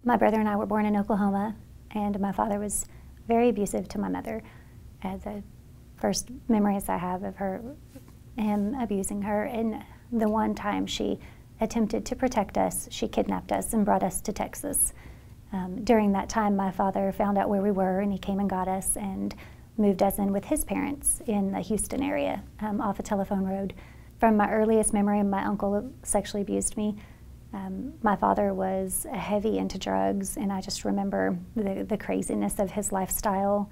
My brother and I were born in Oklahoma, and my father was very abusive to my mother. The first memories I have of him abusing her, and the one time she attempted to protect us, she kidnapped us and brought us to Texas. During that time, my father found out where we were, and he came and got us and moved us in with his parents in the Houston area, off a telephone road. From my earliest memory, my uncle sexually abused me. My father was heavy into drugs, and I just remember the craziness of his lifestyle,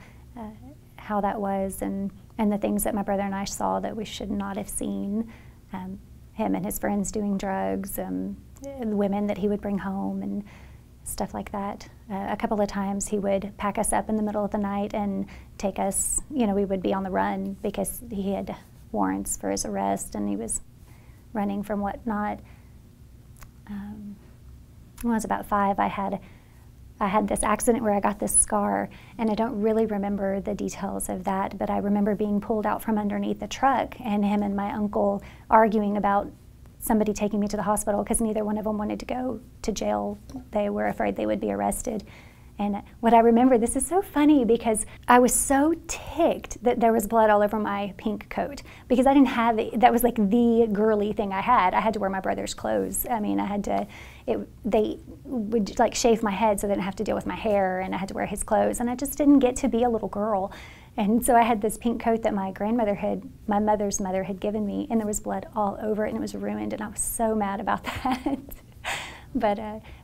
how that was, and the things that my brother and I saw that we should not have seen. Him and his friends doing drugs, the women that he would bring home, and stuff like that. A couple of times he would pack us up in the middle of the night and take us, we would be on the run because he had warrants for his arrest and he was running from whatnot. When I was about 5, I had this accident where I got this scar, and I don't really remember the details of that, but I remember being pulled out from underneath the truck and him and my uncle arguing about somebody taking me to the hospital because neither one of them wanted to go to jail. They were afraid they would be arrested. And what I remember, this is so funny because I was so ticked that there was blood all over my pink coat because I didn't have it. That was like the girly thing I had. I had to wear my brother's clothes. I mean, they would like shave my head so they didn't have to deal with my hair, and I had to wear his clothes, and I just didn't get to be a little girl. And so I had this pink coat that my mother's mother had given me, and there was blood all over it, and it was ruined, and I was so mad about that. But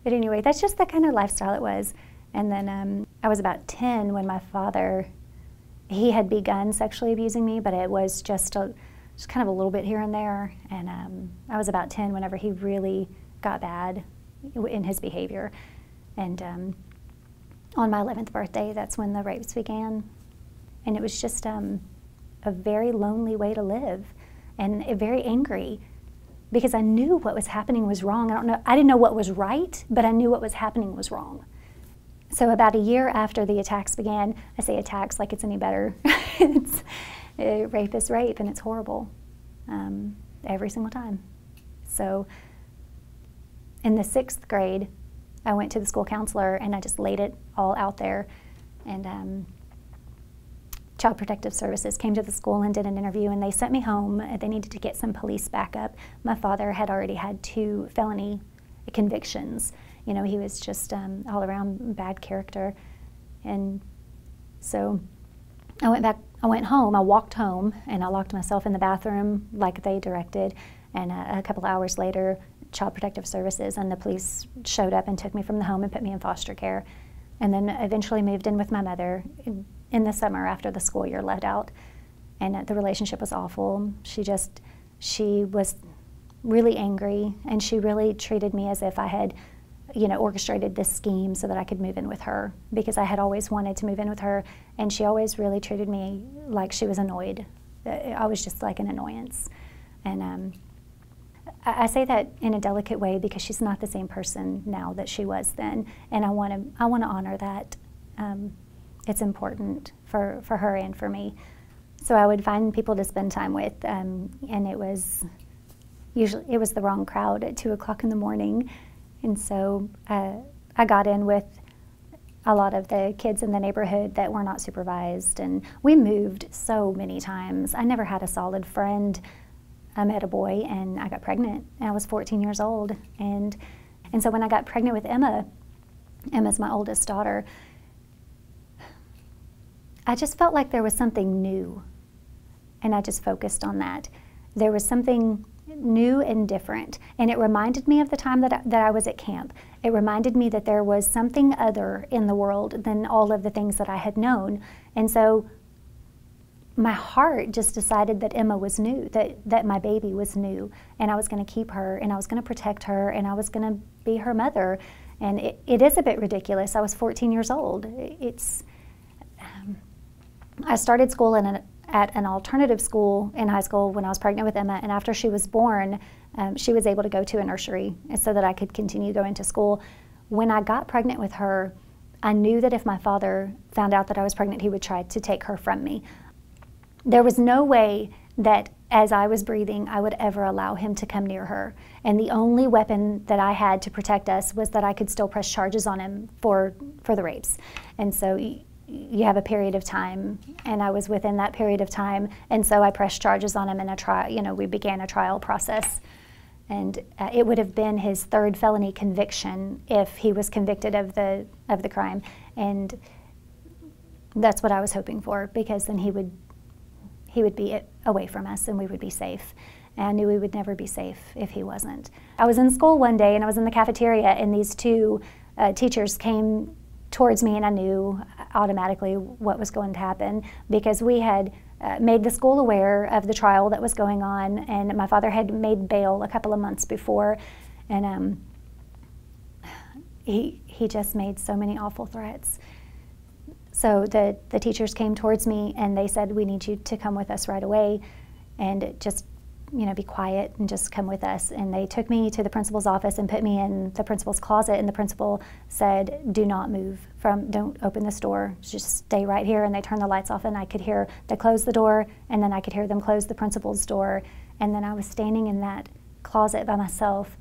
anyway, that's just the kind of lifestyle it was. And then I was about 10 when my father, he had begun sexually abusing me, but it was just kind of a little bit here and there. And I was about 10 whenever he really got bad in his behavior. And on my 11th birthday, that's when the rapes began. And it was just a very lonely way to live, and very angry because I knew what was happening was wrong. I didn't know what was right, but I knew what was happening was wrong. So about a year after the attacks began, I say attacks like it's any better. Rape is rape, and it's horrible every single time. So in the 6th grade, I went to the school counselor and I just laid it all out there. And Child Protective Services came to the school and did an interview, and they sent me home. They needed to get some police backup. My father had already had 2 felony convictions. He was just all around bad character. And so I went home, I walked home, and I locked myself in the bathroom like they directed. And a couple hours later, Child Protective Services and the police showed up and took me from the home and put me in foster care. And then eventually moved in with my mother in the summer after the school year let out. And the relationship was awful. She was really angry, and she really treated me as if I had orchestrated this scheme so that I could move in with her, because I had always wanted to move in with her, and she always really treated me like she was annoyed. I was just like an annoyance. And I say that in a delicate way because she's not the same person now that she was then, and I want to honor that. It's important for her and for me. So I would find people to spend time with, and it was the wrong crowd at 2 o'clock in the morning. And so I got in with a lot of the kids in the neighborhood that were not supervised, and we moved so many times. I never had a solid friend. I met a boy and I got pregnant, and I was 14 years old. And so when I got pregnant with Emma's my oldest daughter, I just felt like there was something new, and I just focused on that. There was something new and different, and it reminded me of the time that I was at camp. It reminded me that there was something other in the world than all of the things that I had known. And so my heart just decided that Emma was new, that my baby was new, and I was going to keep her, and I was going to protect her, and I was going to be her mother. And it is a bit ridiculous. I was 14 years old. I started school at an alternative school in high school when I was pregnant with Emma, and after she was born, she was able to go to a nursery so that I could continue going to school. When I got pregnant with her, I knew that if my father found out that I was pregnant, he would try to take her from me. There was no way that as I was breathing, I would ever allow him to come near her. And the only weapon that I had to protect us was that I could still press charges on him for the rapes. And so you have a period of time, and I was within that period of time, and so I pressed charges on him in a trial. You know, we began a trial process. And it would have been his third felony conviction if he was convicted of the crime. And that's what I was hoping for, because then he would be away from us and we would be safe. And I knew we would never be safe if he wasn't. I was in school one day and I was in the cafeteria, and these two teachers came towards me, and I knew automatically what was going to happen, because we had made the school aware of the trial that was going on, and my father had made bail a couple of months before, and he just made so many awful threats. So the teachers came towards me and they said, "We need you to come with us right away, and just, you know, be quiet and just come with us." And they took me to the principal's office and put me in the principal's closet, and the principal said, "Do not move don't open this door, just stay right here." And they turned the lights off, and I could hear they close the door, and then I could hear them close the principal's door, and then I was standing in that closet by myself.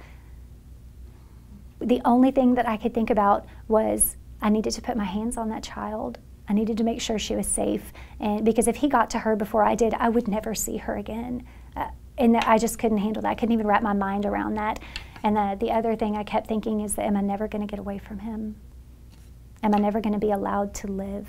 The only thing that I could think about was I needed to put my hands on that child. I needed to make sure she was safe, and because if he got to her before I did, I would never see her again. And I just couldn't handle that. I couldn't even wrap my mind around that. And the other thing I kept thinking is that, am I never going to get away from him? Am I never going to be allowed to live?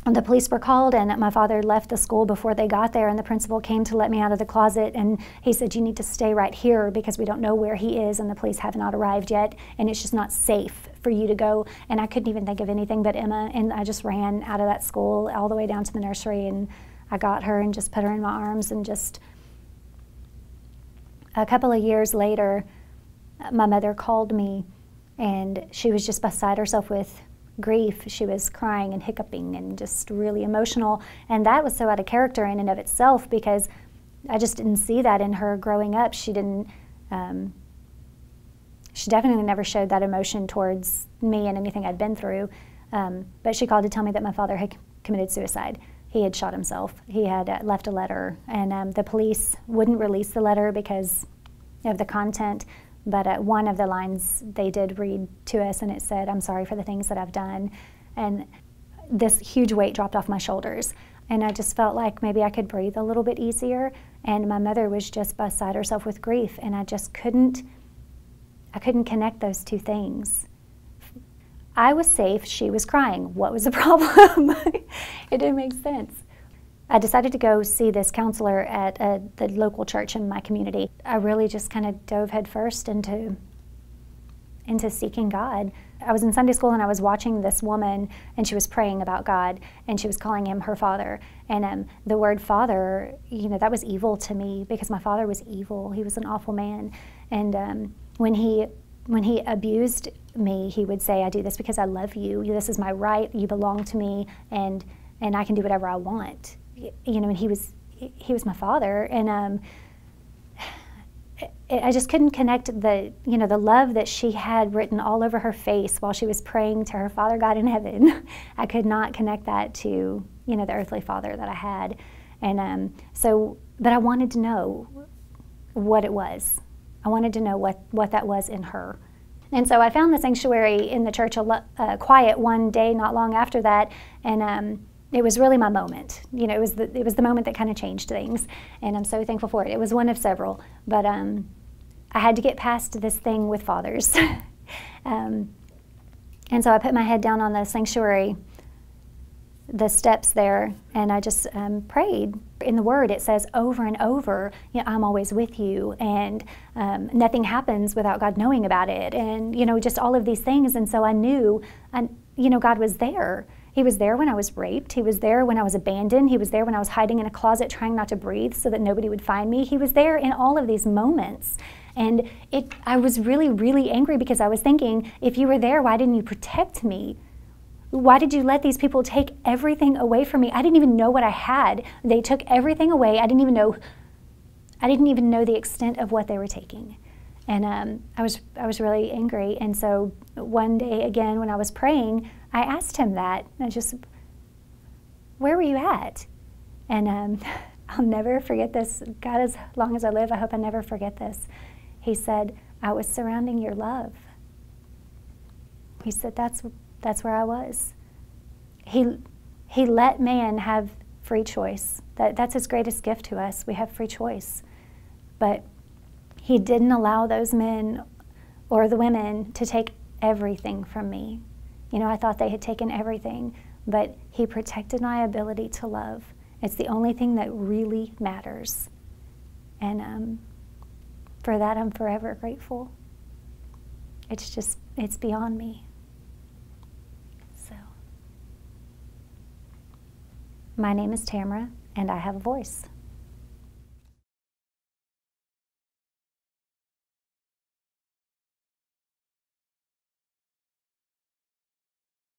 And the police were called, and my father left the school before they got there, and the principal came to let me out of the closet, and he said, "You need to stay right here because we don't know where he is, and the police have not arrived yet, and it's just not safe for you to go." And I couldn't even think of anything but Emma, and I just ran out of that school all the way down to the nursery, and I got her and just put her in my arms. And just a couple of years later, my mother called me, and she was just beside herself with grief. She was crying and hiccuping and just really emotional, and that was so out of character in and of itself, because I just didn't see that in her growing up. She didn't, she definitely never showed that emotion towards me and anything I'd been through, but she called to tell me that my father had committed suicide. He had shot himself. He had left a letter, and the police wouldn't release the letter because of the content. But one of the lines they did read to us, and it said, "I'm sorry for the things that I've done." And this huge weight dropped off my shoulders, and I just felt like maybe I could breathe a little bit easier. And my mother was just beside herself with grief, and I couldn't connect those two things. I was safe, she was crying. What was the problem? It didn't make sense. I decided to go see this counselor at the local church in my community. I really just kind of dove headfirst into seeking God. I was in Sunday school and I was watching this woman, and she was praying about God, and she was calling him her father. And the word father, you know, that was evil to me, because my father was evil. He was an awful man. And when he abused me, he would say, "I do this because I love you. This is my right. You belong to me, and I can do whatever I want." You know, and he was my father, and I just couldn't connect the love that she had written all over her face while she was praying to her Father God in heaven. I could not connect that to, you know, the earthly father that I had, and but I wanted to know what it was. I wanted to know what that was in her. And so I found the sanctuary in the church quiet one day not long after that, and it was really my moment. You know, it was the moment that kind of changed things, and I'm so thankful for it. It was one of several, but I had to get past this thing with fathers. And so I put my head down on the sanctuary, the steps there, and I just prayed. In the Word, it says over and over, you know, "I'm always with you," and nothing happens without God knowing about it, and, you know, just all of these things. And so I knew, you know, God was there. He was there when I was raped. He was there when I was abandoned. He was there when I was hiding in a closet trying not to breathe so that nobody would find me. He was there in all of these moments. And I was really, really angry, because I was thinking, if you were there, why didn't you protect me? Why did you let these people take everything away from me? I didn't even know what I had. They took everything away. I didn't even know the extent of what they were taking. And I was really angry. And so one day, again, when I was praying, I asked him that. I just, "Where were you at?" And I'll never forget this. God, as long as I live, I hope I never forget this. He said, I was surrounding your love. He said, that's where I was. He let man have free choice. That's his greatest gift to us. We have free choice. But he didn't allow those men or the women to take everything from me. You know, I thought they had taken everything, but he protected my ability to love. It's the only thing that really matters. And for that, I'm forever grateful. It's beyond me. So, my name is Tamara, and I have a voice.